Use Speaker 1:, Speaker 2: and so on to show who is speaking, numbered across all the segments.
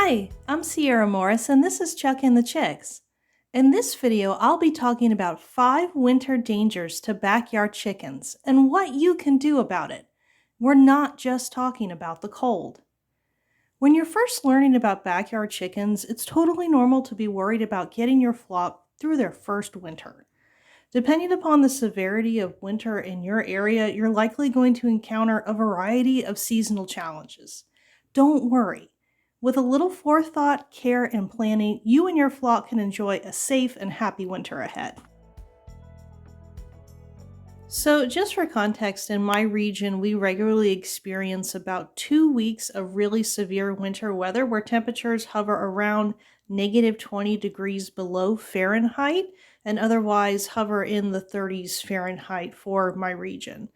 Speaker 1: Hi, I'm Sierra Morris and this is Chuck and the Chicks. In this video, I'll be talking about 5 winter dangers to backyard chickens and what you can do about it. We're not just talking about the cold. When you're first learning about backyard chickens, it's totally normal to be worried about getting your flock through their first winter. Depending upon the severity of winter in your area, you're likely going to encounter a variety of seasonal challenges. Don't worry. With a little forethought, care, and planning, you and your flock can enjoy a safe and happy winter ahead. So, just for context, in my region, we regularly experience about 2 weeks of really severe winter weather where temperatures hover around -20 degrees below Fahrenheit and otherwise hover in the 30s Fahrenheit for my region.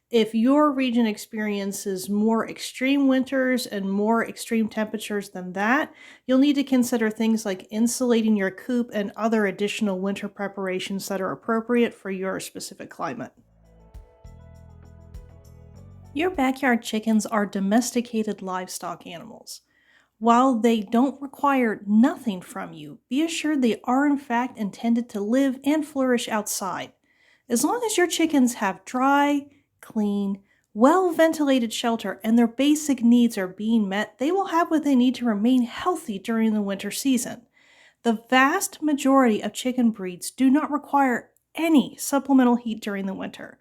Speaker 1: If your region experiences more extreme winters and more extreme temperatures than that, you'll need to consider things like insulating your coop and other additional winter preparations that are appropriate for your specific climate. Your backyard chickens are domesticated livestock animals. While they don't require nothing from you, be assured they are in fact intended to live and flourish outside. As long as your chickens have dry, clean, well-ventilated shelter and their basic needs are being met, they will have what they need to remain healthy during the winter season. The vast majority of chicken breeds do not require any supplemental heat during the winter.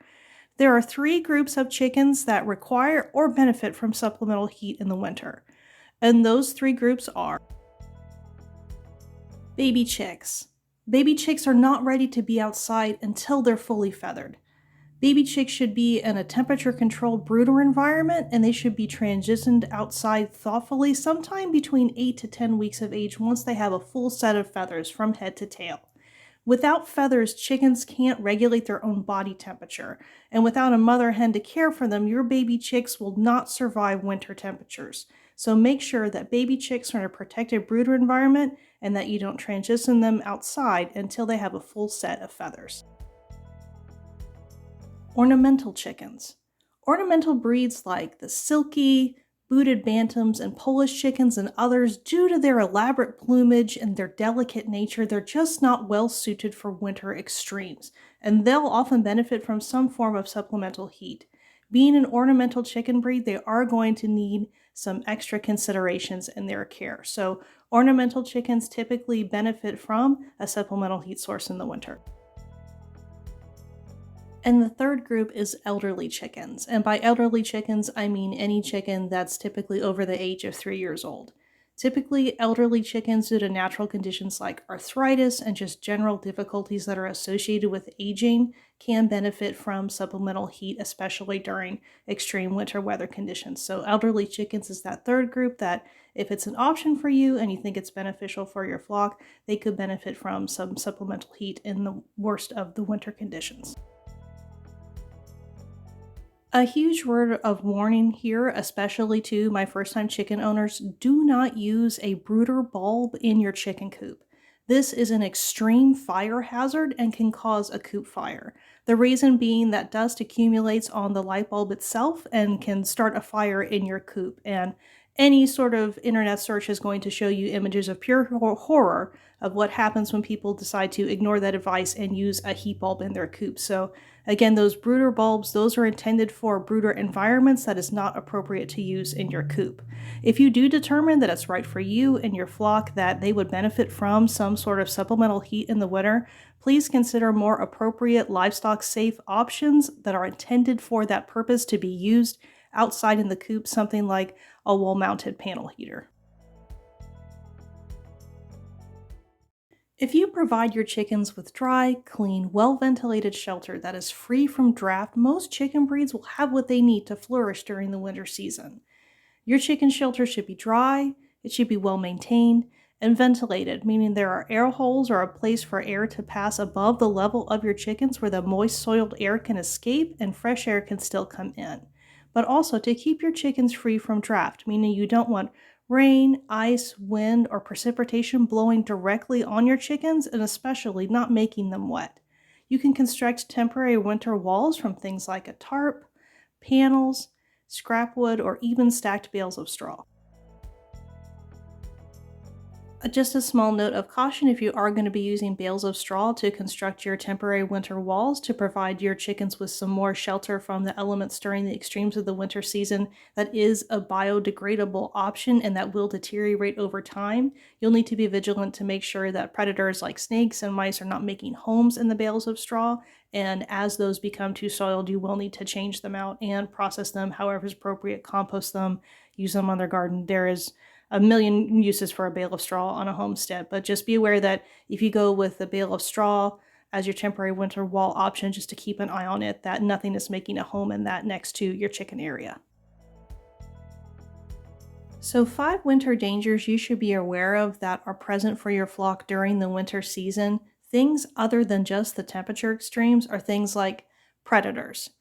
Speaker 1: There are 3 groups of chickens that require or benefit from supplemental heat in the winter. And those 3 groups are baby chicks. Baby chicks are not ready to be outside until they're fully feathered. Baby chicks should be in a temperature-controlled brooder environment, and they should be transitioned outside thoughtfully sometime between 8 to 10 weeks of age once they have a full set of feathers from head to tail. Without feathers, chickens can't regulate their own body temperature, and without a mother hen to care for them, your baby chicks will not survive winter temperatures. So make sure that baby chicks are in a protected brooder environment and that you don't transition them outside until they have a full set of feathers. Ornamental chickens. Ornamental breeds like the silky, booted bantams, and Polish chickens and others, due to their elaborate plumage and their delicate nature, they're just not well suited for winter extremes, and they'll often benefit from some form of supplemental heat. Being an ornamental chicken breed, they are going to need some extra considerations in their care. So ornamental chickens typically benefit from a supplemental heat source in the winter. And the third group is elderly chickens. And by elderly chickens, I mean any chicken that's typically over the age of 3 years old. Typically, elderly chickens, due to natural conditions like arthritis and just general difficulties that are associated with aging, can benefit from supplemental heat, especially during extreme winter weather conditions. So elderly chickens is that third group that, if it's an option for you and you think it's beneficial for your flock, they could benefit from some supplemental heat in the worst of the winter conditions. A huge word of warning here, especially to my first-time chicken owners: do not use a brooder bulb in your chicken coop. This is an extreme fire hazard and can cause a coop fire. The reason being that dust accumulates on the light bulb itself and can start a fire in your coop. And any sort of internet search is going to show you images of pure horror of what happens when people decide to ignore that advice and use a heat bulb in their coop. So again, those brooder bulbs, those are intended for brooder environments. That is not appropriate to use in your coop. If you do determine that it's right for you and your flock, that they would benefit from some sort of supplemental heat in the winter, please consider more appropriate livestock safe options that are intended for that purpose to be used outside in the coop, something like a wall-mounted panel heater. If you provide your chickens with dry, clean, well-ventilated shelter that is free from draft, most chicken breeds will have what they need to flourish during the winter season. Your chicken shelter should be dry, it should be well-maintained, and ventilated, meaning there are air holes or a place for air to pass above the level of your chickens where the moist soiled air can escape and fresh air can still come in. But also to keep your chickens free from draft, meaning you don't want rain, ice, wind, or precipitation blowing directly on your chickens, and especially not making them wet. You can construct temporary winter walls from things like a tarp, panels, scrap wood, or even stacked bales of straw. Just a small note of caution: if you are going to be using bales of straw to construct your temporary winter walls to provide your chickens with some more shelter from the elements during the extremes of the winter season, that is a biodegradable option and that will deteriorate over time. You'll need to be vigilant to make sure that predators like snakes and mice are not making homes in the bales of straw. And as those become too soiled, you will need to change them out and process them however is appropriate, compost them, use them on their garden. There is a million uses for a bale of straw on a homestead, but just be aware that if you go with the bale of straw as your temporary winter wall option, just to keep an eye on it, that nothing is making a home in that next to your chicken area. So 5 winter dangers you should be aware of that are present for your flock during the winter season. Things other than just the temperature extremes are things like predators.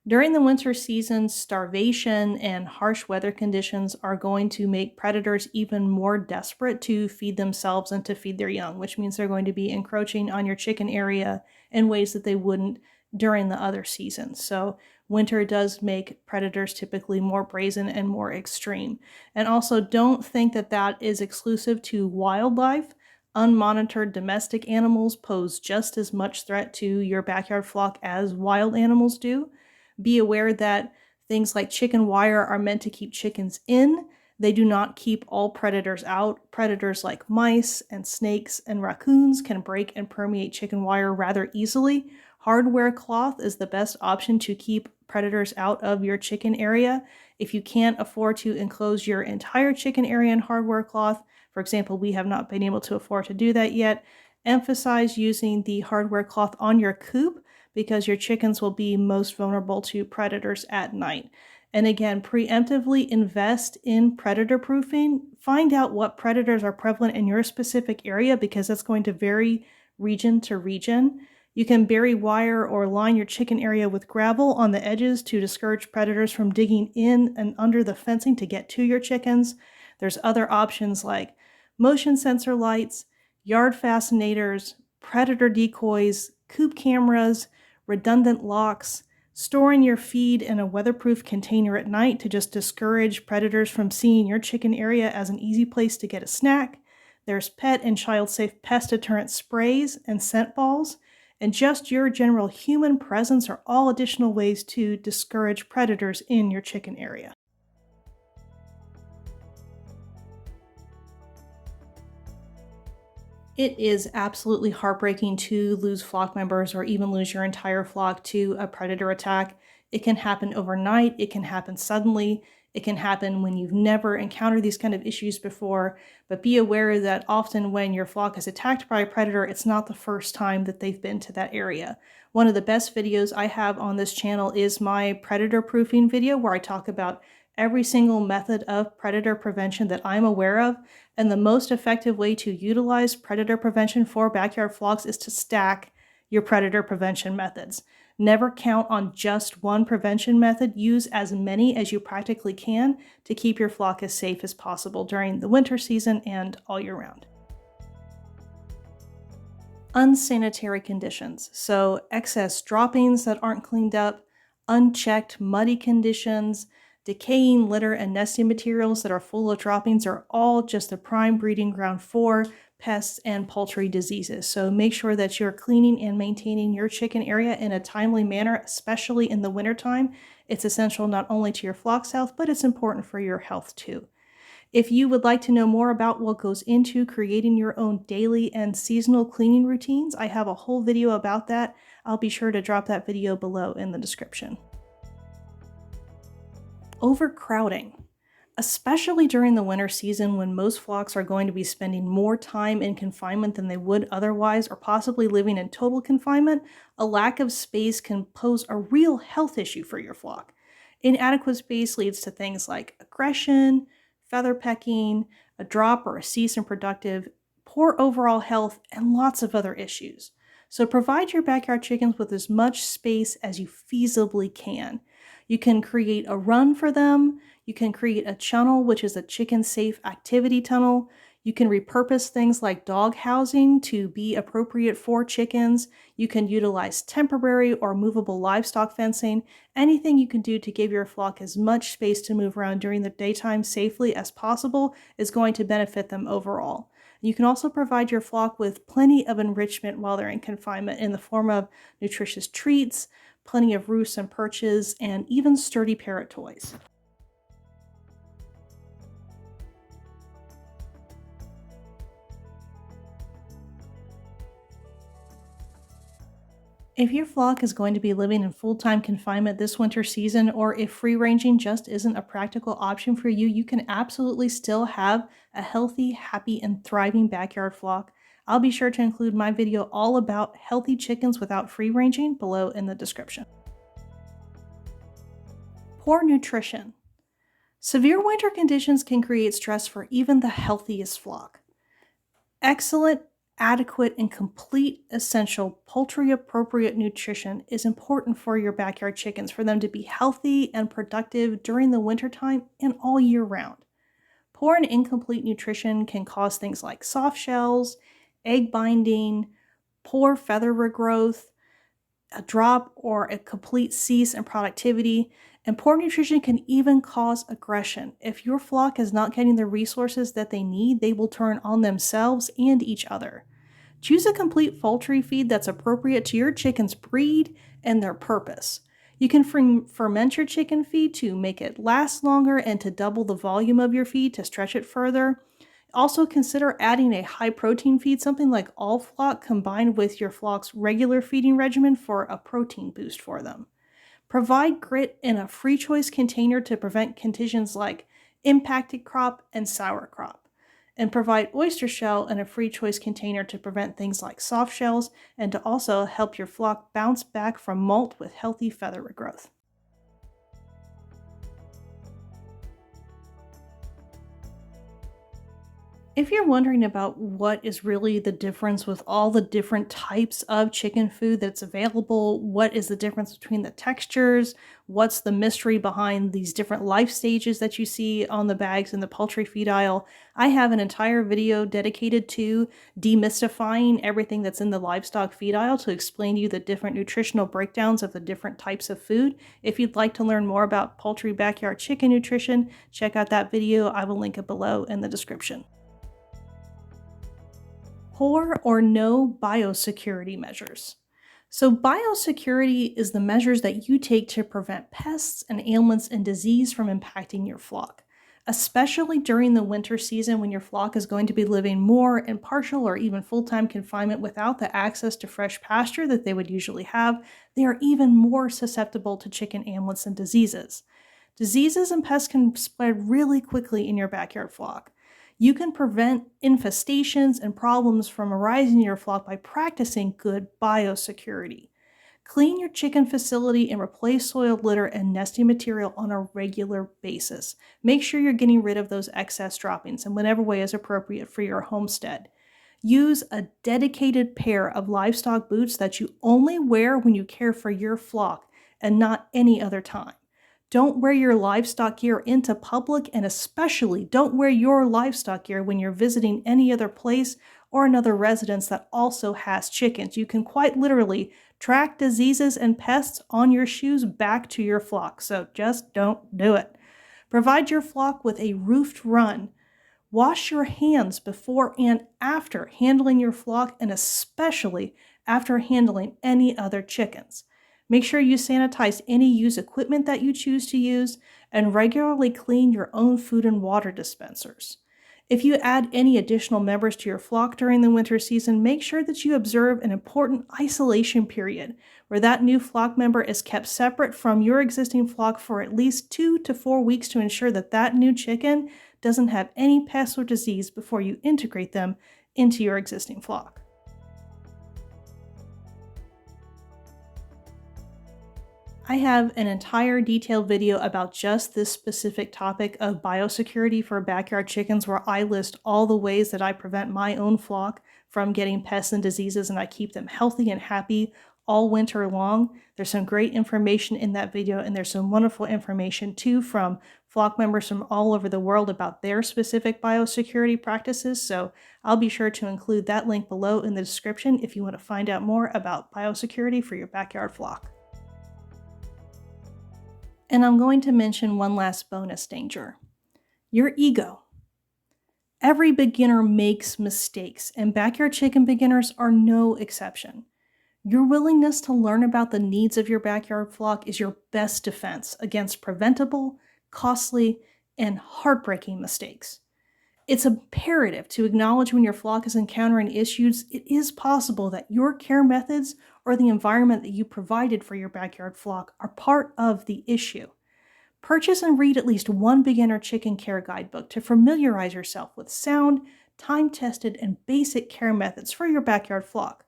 Speaker 1: During the winter season, starvation and harsh weather conditions are going to make predators even more desperate to feed themselves and to feed their young, which means they're going to be encroaching on your chicken area in ways that they wouldn't during the other seasons. So winter does make predators typically more brazen and more extreme. And also, don't think that that is exclusive to wildlife. Unmonitored domestic animals pose just as much threat to your backyard flock as wild animals do. Be aware that things like chicken wire are meant to keep chickens in. They do not keep all predators out. Predators like mice and snakes and raccoons can break and permeate chicken wire rather easily. Hardware cloth is the best option to keep predators out of your chicken area. If you can't afford to enclose your entire chicken area in hardware cloth, for example, we have not been able to afford to do that yet, emphasize using the hardware cloth on your coop because your chickens will be most vulnerable to predators at night. And again, preemptively invest in predator proofing. Find out what predators are prevalent in your specific area because that's going to vary region to region. You can bury wire or line your chicken area with gravel on the edges to discourage predators from digging in and under the fencing to get to your chickens. There's other options like motion sensor lights, yard fascinators, predator decoys, coop cameras, redundant locks, storing your feed in a weatherproof container at night to just discourage predators from seeing your chicken area as an easy place to get a snack. There's pet and child-safe pest deterrent sprays and scent balls, and just your general human presence are all additional ways to discourage predators in your chicken area. It is absolutely heartbreaking to lose flock members or even lose your entire flock to a predator attack. It can happen overnight, it can happen suddenly, it can happen when you've never encountered these kind of issues before, but be aware that often when your flock is attacked by a predator, it's not the first time that they've been to that area. One of the best videos I have on this channel is my predator proofing video where I talk about every single method of predator prevention that I'm aware of, and the most effective way to utilize predator prevention for backyard flocks is to stack your predator prevention methods. Never count on just one prevention method. Use as many as you practically can to keep your flock as safe as possible during the winter season and all year round. Unsanitary conditions. So excess droppings that aren't cleaned up, unchecked muddy conditions, decaying litter and nesting materials that are full of droppings are all just a prime breeding ground for pests and poultry diseases. So make sure that you're cleaning and maintaining your chicken area in a timely manner, especially in the wintertime. It's essential not only to your flock's health, but it's important for your health too. If you would like to know more about what goes into creating your own daily and seasonal cleaning routines, I have a whole video about that. I'll be sure to drop that video below in the description. Overcrowding. Especially during the winter season when most flocks are going to be spending more time in confinement than they would otherwise, or possibly living in total confinement, a lack of space can pose a real health issue for your flock. Inadequate space leads to things like aggression, feather pecking, a drop or a cease in productive, poor overall health, and lots of other issues. So provide your backyard chickens with as much space as you feasibly can. You can create a run for them. You can create a channel, which is a chicken-safe activity tunnel. You can repurpose things like dog housing to be appropriate for chickens. You can utilize temporary or movable livestock fencing. Anything you can do to give your flock as much space to move around during the daytime safely as possible is going to benefit them overall. You can also provide your flock with plenty of enrichment while they're in confinement in the form of nutritious treats, plenty of roosts and perches, and even sturdy parrot toys. If your flock is going to be living in full-time confinement this winter season, or if free-ranging just isn't a practical option for you, you can absolutely still have a healthy, happy, and thriving backyard flock. I'll be sure to include my video all about healthy chickens without free-ranging below in the description. Poor nutrition. Severe winter conditions can create stress for even the healthiest flock. Excellent, adequate, and complete essential poultry-appropriate nutrition is important for your backyard chickens for them to be healthy and productive during the wintertime and all year round. Poor and incomplete nutrition can cause things like soft shells, egg binding, poor feather regrowth, a drop or a complete cease in productivity, and poor nutrition can even cause aggression. If your flock is not getting the resources that they need, they will turn on themselves and each other. Choose a complete poultry feed that's appropriate to your chicken's breed and their purpose. You can ferment your chicken feed to make it last longer and to double the volume of your feed to stretch it further. Also consider adding a high protein feed, something like all flock combined with your flock's regular feeding regimen for a protein boost for them. Provide grit in a free choice container to prevent conditions like impacted crop and sour crop. And provide oyster shell in a free choice container to prevent things like soft shells and to also help your flock bounce back from molt with healthy feather regrowth. If you're wondering about what is really the difference with all the different types of chicken food that's available, what is the difference between the textures, what's the mystery behind these different life stages that you see on the bags in the poultry feed aisle, I have an entire video dedicated to demystifying everything that's in the livestock feed aisle to explain to you the different nutritional breakdowns of the different types of food. If you'd like to learn more about poultry backyard chicken nutrition, check out that video. I will link it below in the description. Poor or no biosecurity measures. So biosecurity is the measures that you take to prevent pests and ailments and disease from impacting your flock, especially during the winter season when your flock is going to be living more in partial or even full-time confinement without the access to fresh pasture that they would usually have. They are even more susceptible to chicken ailments and diseases. Diseases and pests can spread really quickly in your backyard flock. You can prevent infestations and problems from arising in your flock by practicing good biosecurity. Clean your chicken facility and replace soiled litter and nesting material on a regular basis. Make sure you're getting rid of those excess droppings in whatever way is appropriate for your homestead. Use a dedicated pair of livestock boots that you only wear when you care for your flock and not any other time. Don't wear your livestock gear into public, and especially don't wear your livestock gear when you're visiting any other place or another residence that also has chickens. You can quite literally track diseases and pests on your shoes back to your flock, so just don't do it. Provide your flock with a roofed run. Wash your hands before and after handling your flock, and especially after handling any other chickens. Make sure you sanitize any used equipment that you choose to use, and regularly clean your own food and water dispensers. If you add any additional members to your flock during the winter season, make sure that you observe an important isolation period where that new flock member is kept separate from your existing flock for at least 2 to 4 weeks to ensure that that new chicken doesn't have any pests or disease before you integrate them into your existing flock. I have an entire detailed video about just this specific topic of biosecurity for backyard chickens, where I list all the ways that I prevent my own flock from getting pests and diseases, and I keep them healthy and happy all winter long. There's some great information in that video, and there's some wonderful information too from flock members from all over the world about their specific biosecurity practices. So I'll be sure to include that link below in the description if you want to find out more about biosecurity for your backyard flock. And I'm going to mention one last bonus danger: your ego. Every beginner makes mistakes, and backyard chicken beginners are no exception. Your willingness to learn about the needs of your backyard flock is your best defense against preventable, costly, and heartbreaking mistakes. It's imperative to acknowledge when your flock is encountering issues. It is possible that your care methods or the environment that you provided for your backyard flock are part of the issue. Purchase and read at least one beginner chicken care guidebook to familiarize yourself with sound, time-tested, and basic care methods for your backyard flock.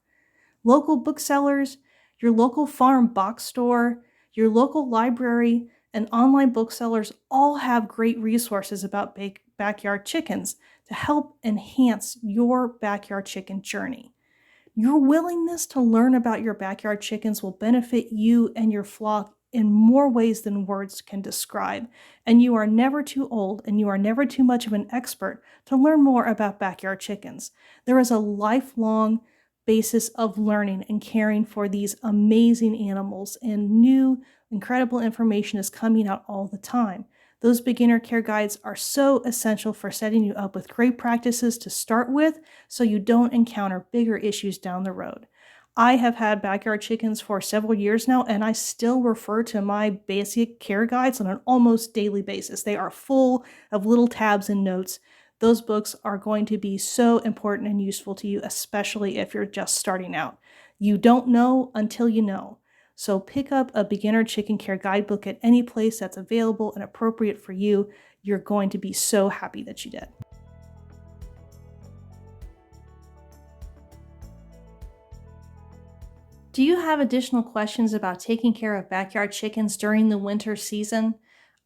Speaker 1: Local booksellers, your local farm box store, your local library, and online booksellers all have great resources about backyard chickens to help enhance your backyard chicken journey. Your willingness to learn about your backyard chickens will benefit you and your flock in more ways than words can describe, and you are never too old and you are never too much of an expert to learn more about backyard chickens. There is a lifelong basis of learning and caring for these amazing animals, and new, incredible information is coming out all the time. Those beginner care guides are so essential for setting you up with great practices to start with so you don't encounter bigger issues down the road. I have had backyard chickens for several years now, and I still refer to my basic care guides on an almost daily basis. They are full of little tabs and notes. Those books are going to be so important and useful to you, especially if you're just starting out. You don't know until you know. So pick up a beginner chicken care guidebook at any place that's available and appropriate for you. You're going to be so happy that you did. Do you have additional questions about taking care of backyard chickens during the winter season?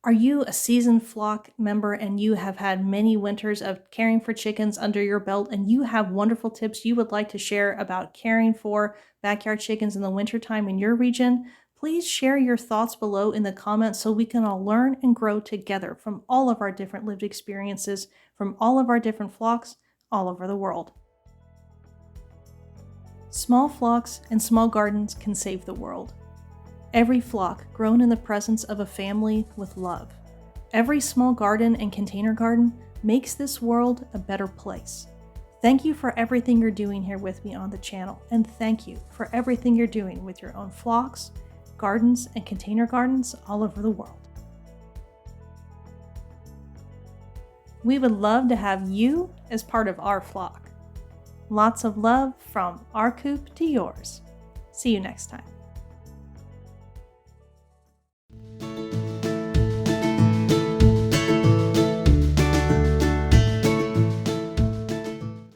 Speaker 1: Are you a seasoned flock member and you have had many winters of caring for chickens under your belt, and you have wonderful tips you would like to share about caring for backyard chickens in the wintertime in your region? Please share your thoughts below in the comments so we can all learn and grow together from all of our different lived experiences, from all of our different flocks all over the world. Small flocks and small gardens can save the world. Every flock grown in the presence of a family with love. Every small garden and container garden makes this world a better place. Thank you for everything you're doing here with me on the channel, and thank you for everything you're doing with your own flocks, gardens, and container gardens all over the world. We would love to have you as part of our flock. Lots of love from our coop to yours. See you next time.